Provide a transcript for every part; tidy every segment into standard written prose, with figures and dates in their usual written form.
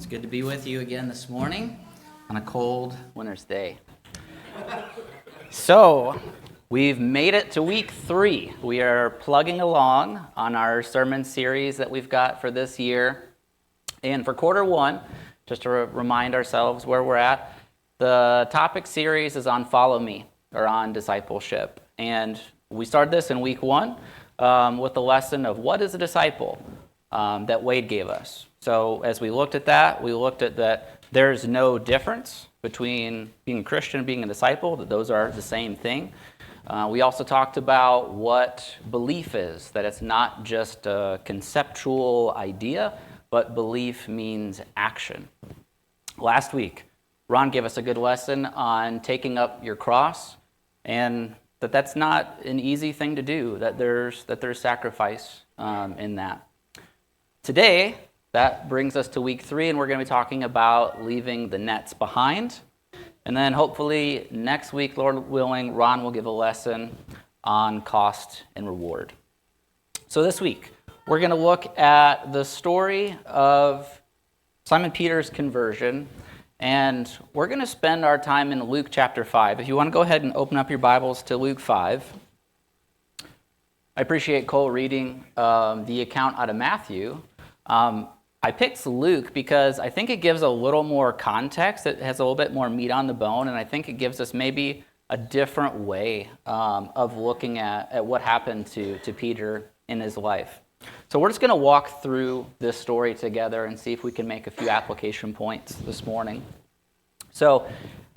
Good to be with you again this morning on a cold winter's day. So, we've made it to week 3. We are plugging along on our sermon series that we've got for this year. And for quarter 1, just to remind ourselves where we're at, the topic series is on Follow Me, or on discipleship. And we started this in week 1 with the lesson of what is a disciple that Wade gave us. So as we looked at that, we looked at that there's no difference between being a Christian and being a disciple, that those are the same thing. We also talked about what belief is, that it's not just a conceptual idea, but belief means action. Last week, Ron gave us a good lesson on taking up your cross, and that's not an easy thing to do, that there's sacrifice in that. Today, that brings us to week 3, and we're going to be talking about leaving the nets behind. And then hopefully next week, Lord willing, Ron will give a lesson on cost and reward. So this week, we're going to look at the story of Simon Peter's conversion, and we're going to spend our time in Luke chapter 5. If you want to go ahead and open up your Bibles to Luke 5. I appreciate Cole reading the account out of Matthew. I picked Luke because I think it gives a little more context. It has a little bit more meat on the bone, and I think it gives us maybe a different way of looking at what happened to Peter in his life. So we're just going to walk through this story together and see if we can make a few application points this morning. So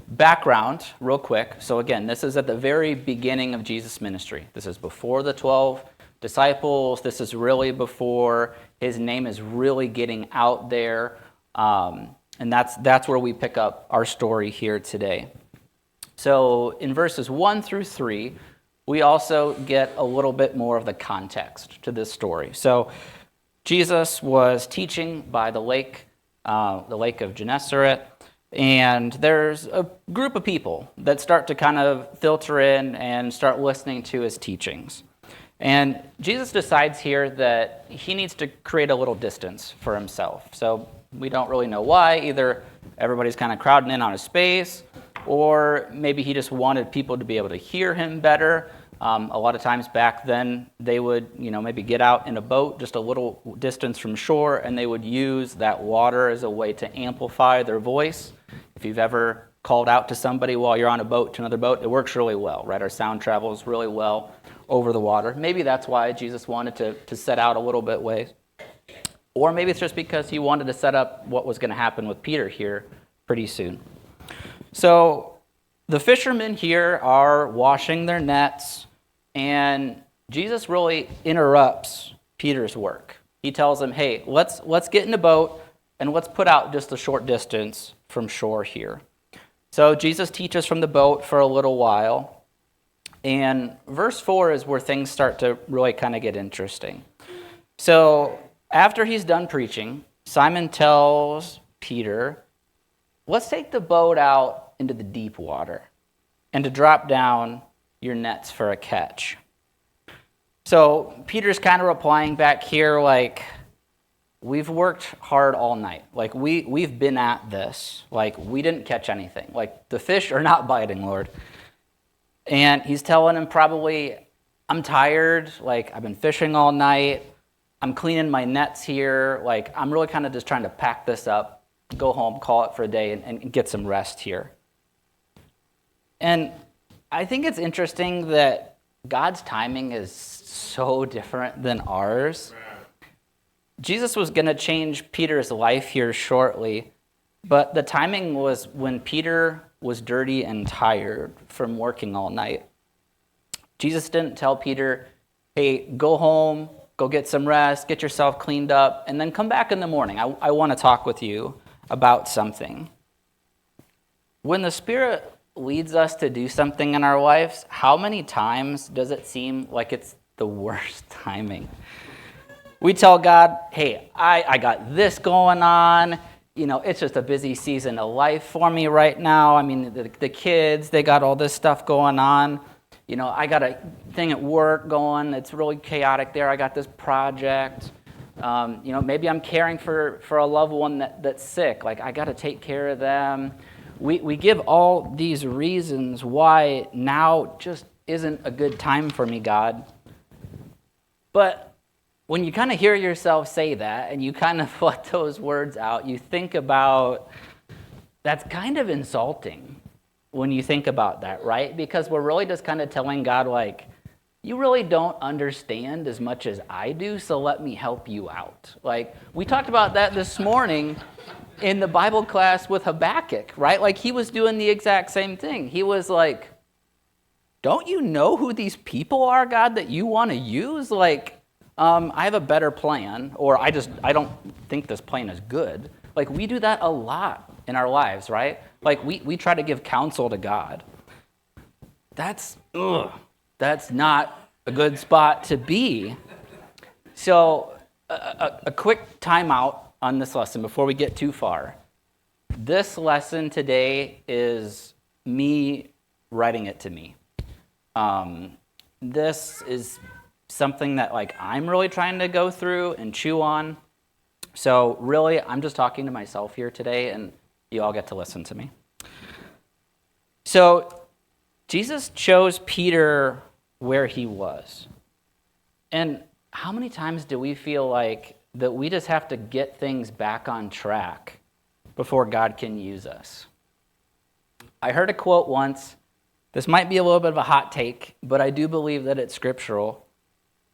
background, real quick. So again, this is at the very beginning of Jesus' ministry. This is before the 12 disciples. This is really before his name is really getting out there. And that's where we pick up our story here today. So in verses 1 through 3, we also get a little bit more of the context to this story. So Jesus was teaching by the lake of Gennesaret, and there's a group of people that start to kind of filter in and start listening to his teachings. And Jesus decides here that he needs to create a little distance for himself. So we don't really know why. Either everybody's kind of crowding in on his space, or maybe he just wanted people to be able to hear him better. A lot of times back then, they would, maybe get out in a boat just a little distance from shore, and they would use that water as a way to amplify their voice. If you've ever called out to somebody while you're on a boat to another boat, it works really well, right? Our sound travels really well over the water. Maybe that's why Jesus wanted to set out a little bit ways. Or maybe it's just because he wanted to set up what was going to happen with Peter here pretty soon. So the fishermen here are washing their nets, and Jesus really interrupts Peter's work. He tells him, hey, let's get in a boat and let's put out just a short distance from shore here. So Jesus teaches from the boat for a little while. And verse 4 is where things start to really kind of get interesting. So after he's done preaching, Simon tells Peter, let's take the boat out into the deep water and to drop down your nets for a catch. So Peter's kind of replying back here like, we've worked hard all night. Like, we've been at this. Like, we didn't catch anything. Like, the fish are not biting, Lord. And he's telling him probably, I'm tired. Like, I've been fishing all night. I'm cleaning my nets here. Like, I'm really kind of just trying to pack this up, go home, call it for a day, and get some rest here. And I think it's interesting that God's timing is so different than ours. Jesus was going to change Peter's life here shortly, but the timing was when Peter was dirty and tired from working all night. Jesus didn't tell Peter, hey, go home, go get some rest, get yourself cleaned up, and then come back in the morning. I want to talk with you about something. When the Spirit leads us to do something in our lives, how many times does it seem like it's the worst timing? We tell God, hey, I got this going on. It's just a busy season of life for me right now. I mean, the kids, they got all this stuff going on. I got a thing at work going. It's really chaotic there. I got this project. Maybe I'm caring for a loved one that's sick. Like, I got to take care of them. We give all these reasons why now just isn't a good time for me, God. But when you kind of hear yourself say that and you kind of let those words out, you think about, that's kind of insulting when you think about that, right? Because we're really just kind of telling God, like, you really don't understand as much as I do, so let me help you out. Like, we talked about that this morning in the Bible class with Habakkuk, right? Like, he was doing the exact same thing. He was like, don't you know who these people are, God, that you want to use? Like, I have a better plan, or I don't think this plan is good. Like, we do that a lot in our lives, right? Like, we try to give counsel to God. That's not a good spot to be. So, a quick timeout on this lesson before we get too far. This lesson today is me writing it to me. This is something that, like, I'm really trying to go through and chew on. So really, I'm just talking to myself here today, and you all get to listen to me. So Jesus chose Peter where he was. And how many times do we feel like that we just have to get things back on track before God can use us? I heard a quote once. This might be a little bit of a hot take, but I do believe that it's scriptural.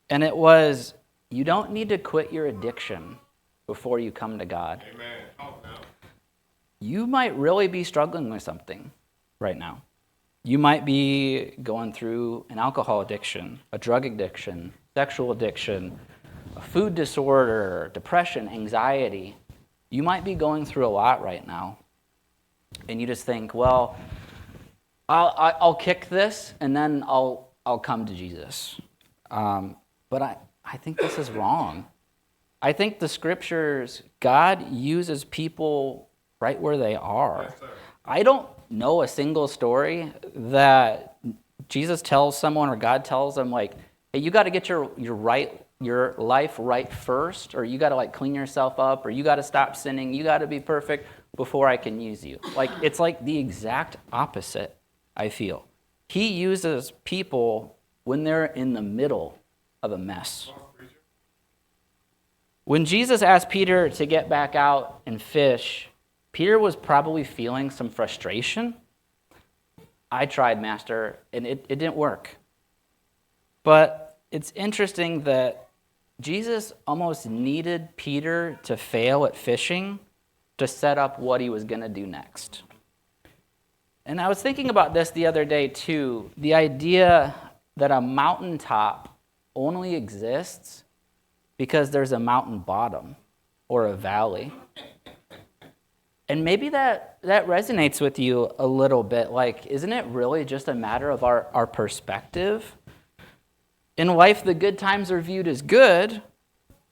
And it was, you don't need to quit your addiction before you come to God. Amen. Oh, no. You might really be struggling with something right now. You might be going through an alcohol addiction, a drug addiction, sexual addiction, a food disorder, depression, anxiety. You might be going through a lot right now. And you just think, well, I'll kick this and then I'll come to Jesus. But I think this is wrong. I think the scriptures, God uses people right where they are. Yes, sir. I don't know a single story that Jesus tells someone or God tells them, like, hey, you got to get your life right first, or you got to, like, clean yourself up, or you got to stop sinning, you got to be perfect before I can use you. Like, it's like the exact opposite, I feel. He uses people when they're in the middle of a mess. When Jesus asked Peter to get back out and fish, Peter was probably feeling some frustration. I tried, Master, and it didn't work. But it's interesting that Jesus almost needed Peter to fail at fishing to set up what he was going to do next. And I was thinking about this the other day, too. The idea that a mountaintop only exists because there's a mountain bottom or a valley. And maybe that resonates with you a little bit. Like, isn't it really just a matter of our perspective? In life, the good times are viewed as good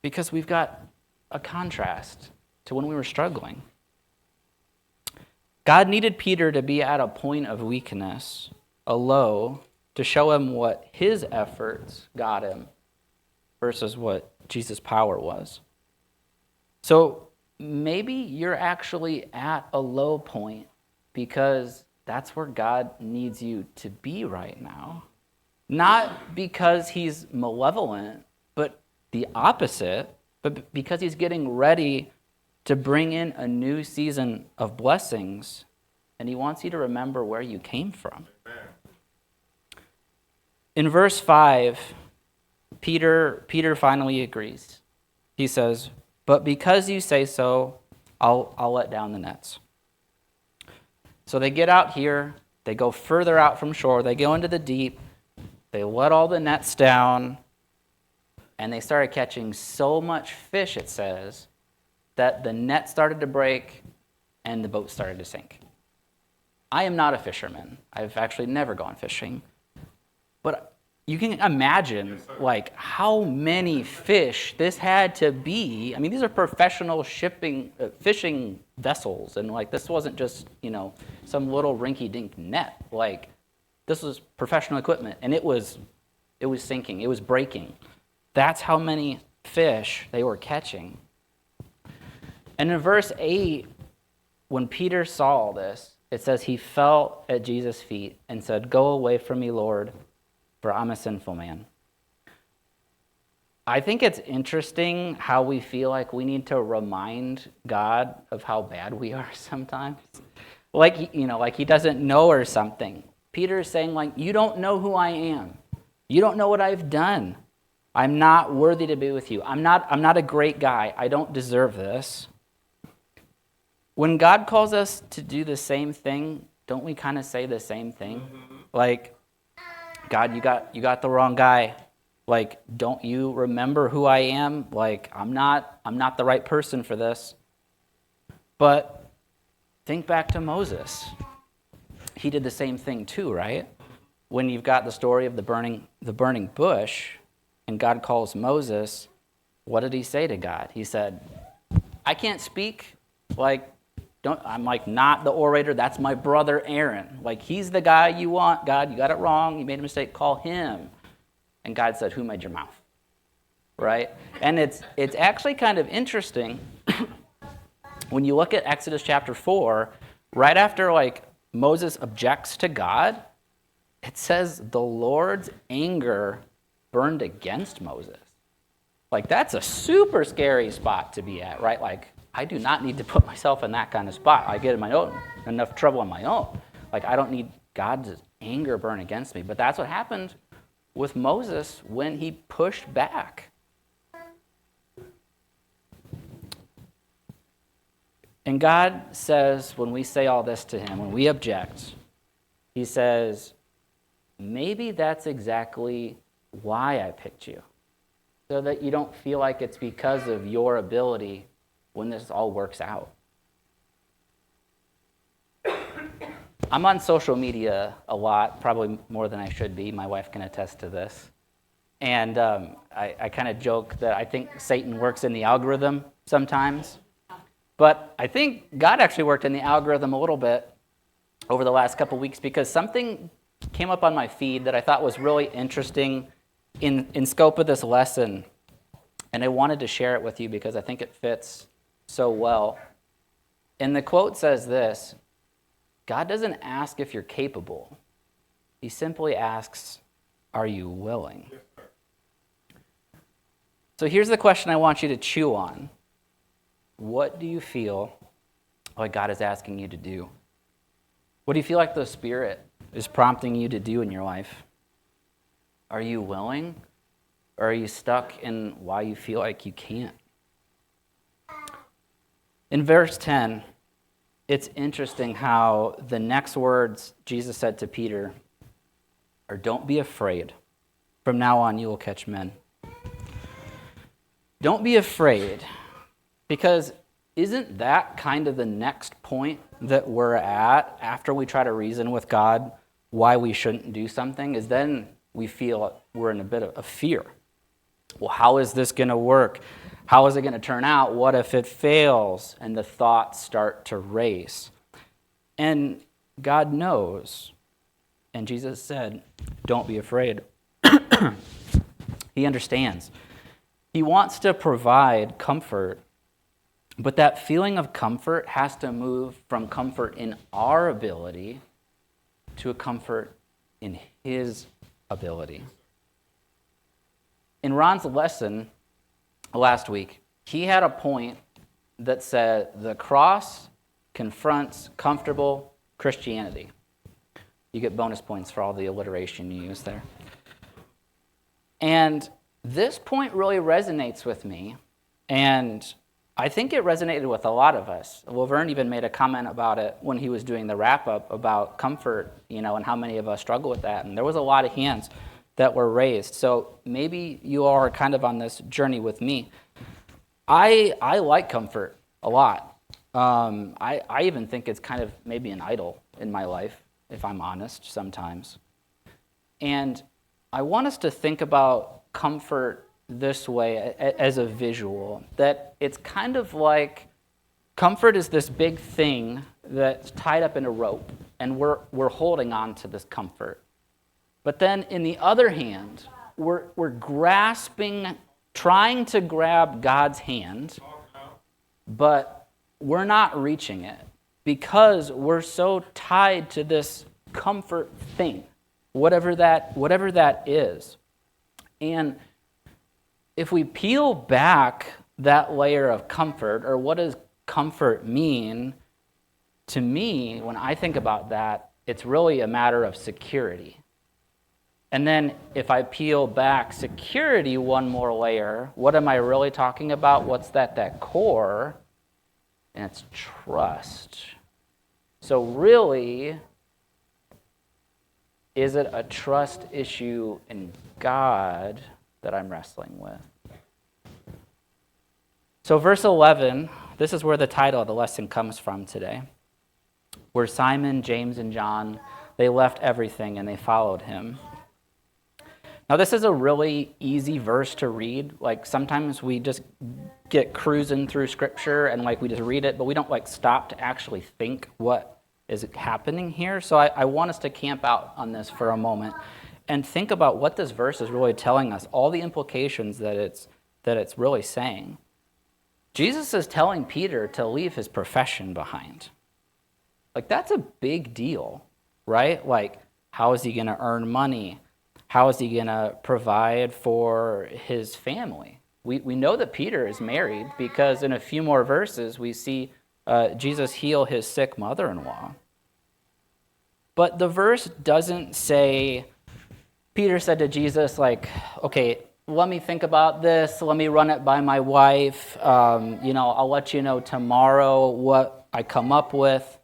because we've got a contrast to when we were struggling. God needed Peter to be at a point of weakness, a low, to show him what his efforts got him versus what Jesus' power was. So maybe you're actually at a low point because that's where God needs you to be right now. Not because he's malevolent, but the opposite, but because he's getting ready to bring in a new season of blessings, and he wants you to remember where you came from. In verse 5, Peter finally agrees. He says, "But because you say so, I'll let down the nets." So they get out here, they go further out from shore, they go into the deep, they let all the nets down, and they started catching so much fish, it says, that the net started to break and the boat started to sink. I am not a fisherman. I've actually never gone fishing. But you can imagine, like, how many fish this had to be. I mean, these are professional fishing vessels, and, like, this wasn't just, some little rinky-dink net. Like, this was professional equipment, and it was sinking. It was breaking. That's how many fish they were catching. And in verse 8, when Peter saw all this, it says he fell at Jesus' feet and said, "Go away from me, Lord, for I'm a sinful man." I think it's interesting how we feel like we need to remind God of how bad we are sometimes. Like he doesn't know or something. Peter is saying, like, you don't know who I am. You don't know what I've done. I'm not worthy to be with you. I'm not a great guy. I don't deserve this. When God calls us to do the same thing, don't we kind of say the same thing? Mm-hmm. Like, God, you got the wrong guy. Like, don't you remember who I am? Like, I'm not the right person for this. But think back to Moses. He did the same thing too, right? When you've got the story of the burning bush, and God calls Moses, what did he say to God? He said, "I can't speak. I'm not the orator. That's my brother Aaron. Like, he's the guy you want. God, you got it wrong. You made a mistake. Call him." And God said, "Who made your mouth?" Right? And it's actually kind of interesting when you look at Exodus chapter 4, right after Moses objects to God, it says the Lord's anger burned against Moses. Like, that's a super scary spot to be at, right? Like, I do not need to put myself in that kind of spot. I get in my own enough trouble on my own. Like, I don't need God's anger burn against me. But that's what happened with Moses when he pushed back. And God says, when we say all this to him, when we object, he says, maybe that's exactly why I picked you, so that you don't feel like it's because of your ability when this all works out. I'm on social media a lot, probably more than I should be. My wife can attest to this. And I kind of joke that I think Satan works in the algorithm sometimes. But I think God actually worked in the algorithm a little bit over the last couple weeks, because something came up on my feed that I thought was really interesting in scope of this lesson. And I wanted to share it with you because I think it fits so well. And the quote says this: God doesn't ask if you're capable. He simply asks, are you willing? So here's the question I want you to chew on. What do you feel like God is asking you to do? What do you feel like the Spirit is prompting you to do in your life? Are you willing? Or are you stuck in why you feel like you can't? In verse 10, it's interesting how the next words Jesus said to Peter are, "Don't be afraid. From now on, you will catch men." Don't be afraid, because isn't that kind of the next point that we're at after we try to reason with God why we shouldn't do something? Is then we feel we're in a bit of fear. Well, how is this going to work? How is it going to turn out? What if it fails? And the thoughts start to race. And God knows. And Jesus said, don't be afraid. He understands. He wants to provide comfort. But that feeling of comfort has to move from comfort in our ability to a comfort in His ability. In Ron's lesson last week, he had a point that said the cross confronts comfortable Christianity. You get bonus points for all the alliteration you use there. And this point really resonates with me, and I think it resonated with a lot of us. Laverne even made a comment about it when he was doing the wrap-up about comfort, and how many of us struggle with that. And there was a lot of hands that were raised. So maybe you are kind of on this journey with me. I like comfort a lot. I even think it's kind of maybe an idol in my life, if I'm honest, sometimes. And I want us to think about comfort this way as a visual, that it's kind of like comfort is this big thing that's tied up in a rope, and we're holding on to this comfort. But then in the other hand, we're grasping trying to grab God's hand, but we're not reaching it because we're so tied to this comfort thing, whatever that is. And if we peel back that layer of comfort, or what does comfort mean? To me, when I think about that, it's really a matter of security. And then if I peel back security one more layer, what am I really talking about? What's that core? And it's trust. So really, is it a trust issue in God that I'm wrestling with? So verse 11, this is where the title of the lesson comes from today. Where Simon, James, and John, they left everything and they followed him. Now, this is a really easy verse to read. Like, sometimes we just get cruising through Scripture and, like, we just read it, but we don't, like, stop to actually think what is happening here. So I want us to camp out on this for a moment and think about what this verse is really telling us, all the implications that it's really saying. Jesus is telling Peter to leave his profession behind. Like, that's a big deal, right? Like, how is he going to earn money? How is he going to provide for his family? We know that Peter is married because in a few more verses we see Jesus heal his sick mother-in-law. But the verse doesn't say, Peter said to Jesus, like, okay, let me think about this. Let me run it by my wife. I'll let you know tomorrow what I come up with.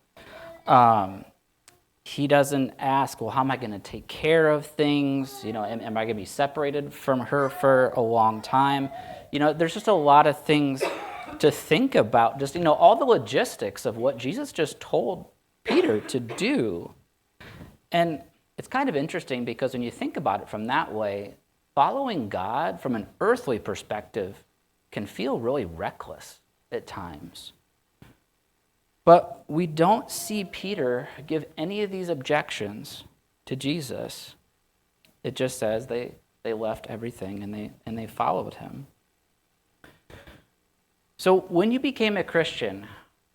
He doesn't ask, well, how am I going to take care of things? Am I going to be separated from her for a long time? There's just a lot of things to think about. Just, all the logistics of what Jesus just told Peter to do. And it's kind of interesting because when you think about it from that way, following God from an earthly perspective can feel really reckless at times. But we don't see Peter give any of these objections to Jesus. It just says they left everything and they followed him. So when you became a Christian,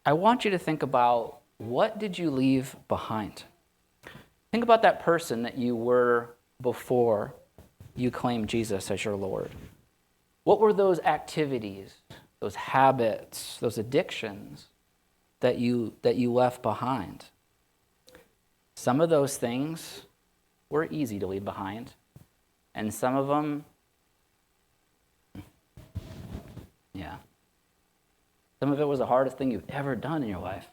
I want you to think about, what did you leave behind? Think about that person that you were before you claimed Jesus as your Lord. What were those activities, those habits, those addictions that you left behind? Some of those things were easy to leave behind, and some of them, some of it was the hardest thing you've ever done in your life.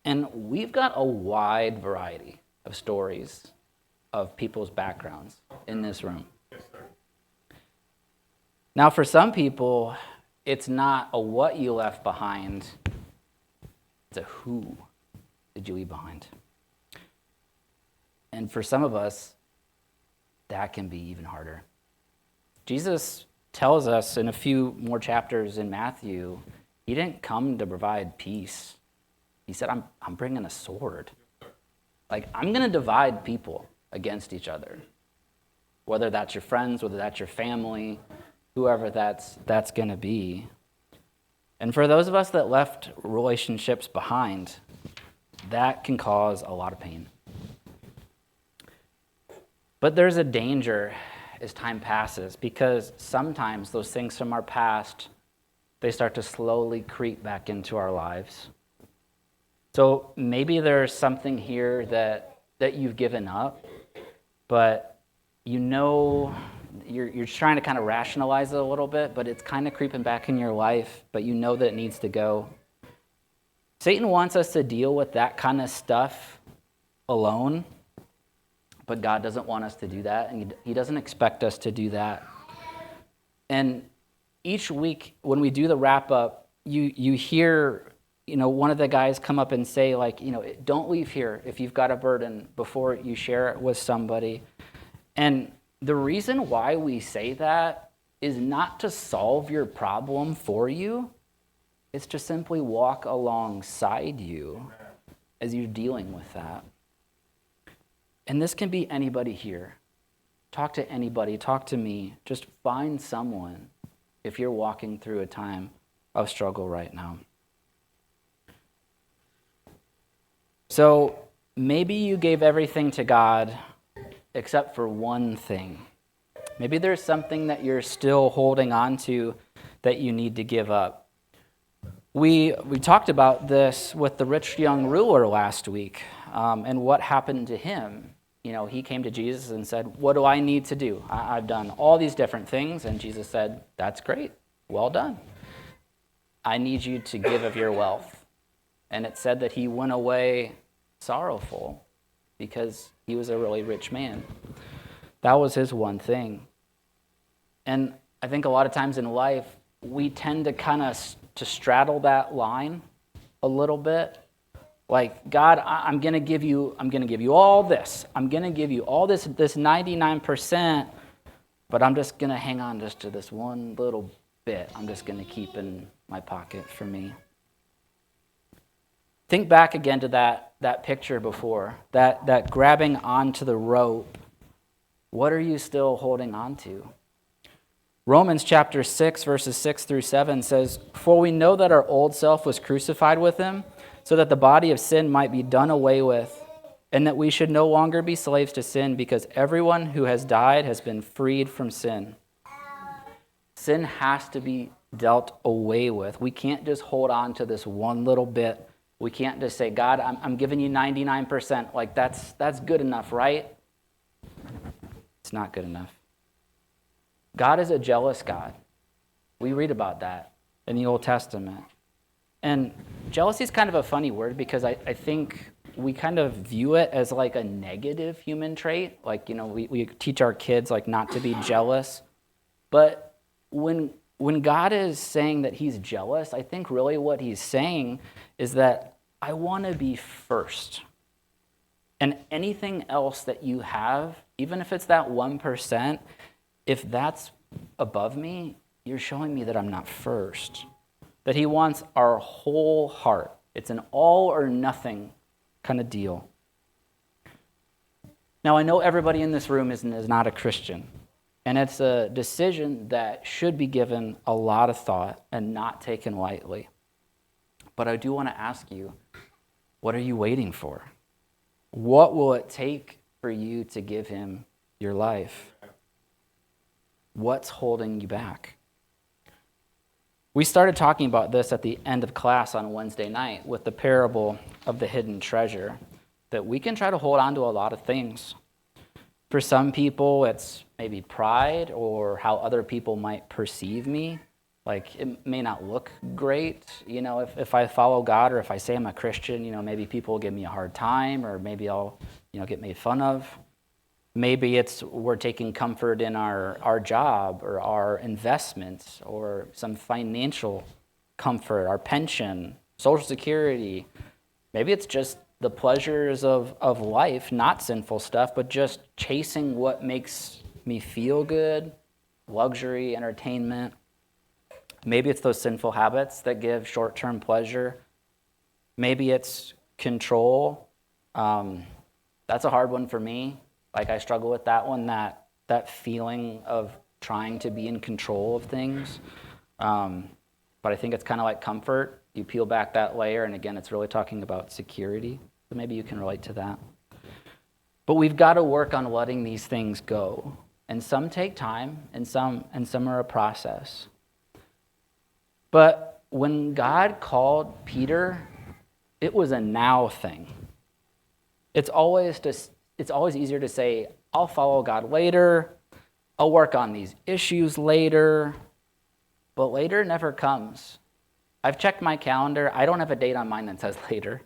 And we've got a wide variety of stories of people's backgrounds in this room. Yes, sir. Now, for some people, it's not a what you left behind, it's a who did you leave behind. And for some of us, that can be even harder. Jesus tells us in a few more chapters in Matthew, he didn't come to provide peace. He said, I'm bringing a sword. Like, I'm going to divide people against each other. Whether that's your friends, whether that's your family, whoever that's going to be. And for those of us that left relationships behind, that can cause a lot of pain. But there's a danger as time passes, because sometimes those things from our past, they start to slowly creep back into our lives. So maybe there's something here that you've given up, but you're trying to kind of rationalize it a little bit, but it's kind of creeping back in your life, but you know that it needs to go. Satan wants us to deal with that kind of stuff alone, but God doesn't want us to do that, and he doesn't expect us to do that. And each week when we do the wrap-up, you hear one of the guys come up and say, like, don't leave here if you've got a burden before you share it with somebody. And the reason why we say that is not to solve your problem for you. It's to simply walk alongside you as you're dealing with that. And this can be anybody here. Talk to anybody. Talk to me. Just find someone if you're walking through a time of struggle right now. So maybe you gave everything to God except for one thing. Maybe there's something that you're still holding on to that you need to give up. We talked about this with the rich young ruler last week, and what happened to him. You know, he came to Jesus and said, what do I need to do? I've done all these different things. And Jesus said, that's great. Well done. I need you to give of your wealth. And it said that he went away sorrowful because he was a really rich man. That was his one thing. And I think a lot of times in life, we tend to kind of to straddle that line a little bit. Like, God, I'm going to give you all this. I'm going to give you all this 99%, but I'm just going to hang on just to this one little bit. I'm just going to keep in my pocket for me. Think back again to that picture before, that grabbing onto the rope. What are you still holding on to? Romans chapter 6, verses 6 through 7 says, "For we know that our old self was crucified with him, so that the body of sin might be done away with, and that we should no longer be slaves to sin, because everyone who has died has been freed from sin." Sin has to be dealt away with. We can't just hold on to this one little bit. We can't just say, God, I'm giving you 99%. Like, that's good enough, right? It's not good enough. God is a jealous God. We read about that in the Old Testament. And jealousy is kind of a funny word because I think we kind of view it as like a negative human trait. Like, you know, we teach our kids like not to be jealous. But when God is saying that he's jealous, I think really what he's saying is that I want to be first. And anything else that you have, even if it's that 1%, if that's above me, you're showing me that I'm not first. That he wants our whole heart. It's an all or nothing kind of deal. Now, I know everybody in this room is not a Christian, and it's a decision that should be given a lot of thought and not taken lightly. But I do want to ask you, what are you waiting for? What will it take for you to give him your life? What's holding you back? We started talking about this at the end of class on Wednesday night with the parable of the hidden treasure, that we can try to hold on to a lot of things. For some people, it's maybe pride or how other people might perceive me. Like, it may not look great, you know, if I follow God or if I say I'm a Christian, you know, maybe people will give me a hard time or maybe I'll, you know, get made fun of. Maybe it's we're taking comfort in our job or our investments or some financial comfort, our pension, Social Security. Maybe it's just the pleasures of life, not sinful stuff, but just chasing what makes me feel good, luxury, entertainment. Maybe it's those sinful habits that give short-term pleasure. Maybe it's control. That's a hard one for me. Like, I struggle with that one, that feeling of trying to be in control of things. But I think it's kind of like comfort. You peel back that layer, and again, it's really talking about security. So maybe you can relate to that. But we've got to work on letting these things go. And some take time, and some are a process. But when God called Peter, it was a now thing. It's always easier to say, I'll follow God later, I'll work on these issues later, but later never comes. I've checked my calendar. I don't have a date on mine that says later.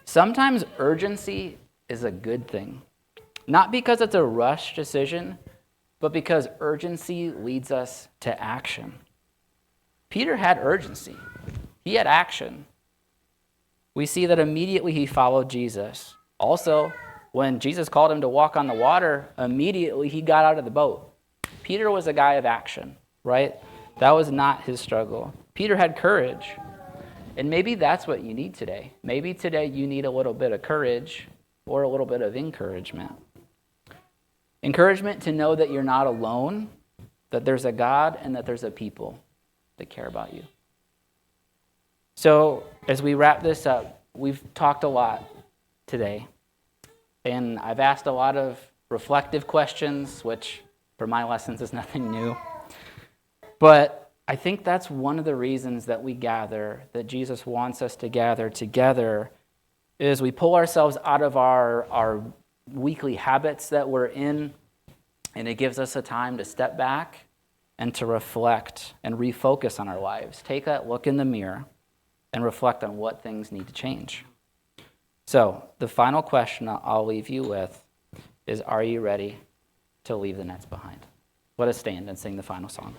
Sometimes urgency is a good thing. Not because it's a rush decision, but because urgency leads us to action. Peter had urgency. He had action. We see that immediately he followed Jesus. Also, when Jesus called him to walk on the water, immediately he got out of the boat. Peter was a guy of action, right? That was not his struggle. Peter had courage. And maybe that's what you need today. Maybe today you need a little bit of courage or a little bit of encouragement. Encouragement to know that you're not alone, that there's a God and that there's a people that care about you. So as we wrap this up, we've talked a lot today, and I've asked a lot of reflective questions, which for my lessons is nothing new. But I think that's one of the reasons that we gather, that Jesus wants us to gather together, is we pull ourselves out of our weekly habits that we're in, and it gives us a time to step back and to reflect and refocus on our lives. Take that look in the mirror and reflect on what things need to change. So the final question I'll leave you with is, are you ready to leave the nets behind? Let us stand and sing the final song.